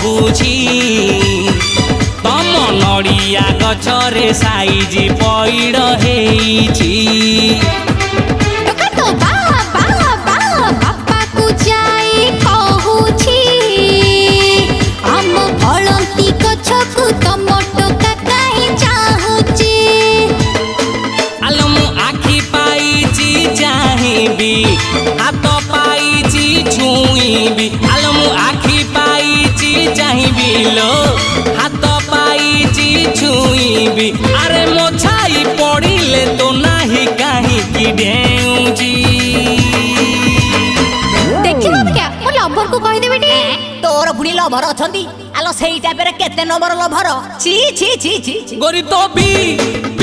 बुझी तम नड़िया गछरे साइज पैड़ हेइछि हाथ पाइछि छुईबी आलम आखि पाइछि चाहिबी लो हाथ पाइछि छुईबी अरे मो छाई पड़िले तो नाही काहे कि डेउजी देखिबो क्या मो लवर को कहि देबेटी तोर पुणी लभर अछंती आलो सेई टाइप रे केते नंबर लभर छी छी छी छी गोरी तो भी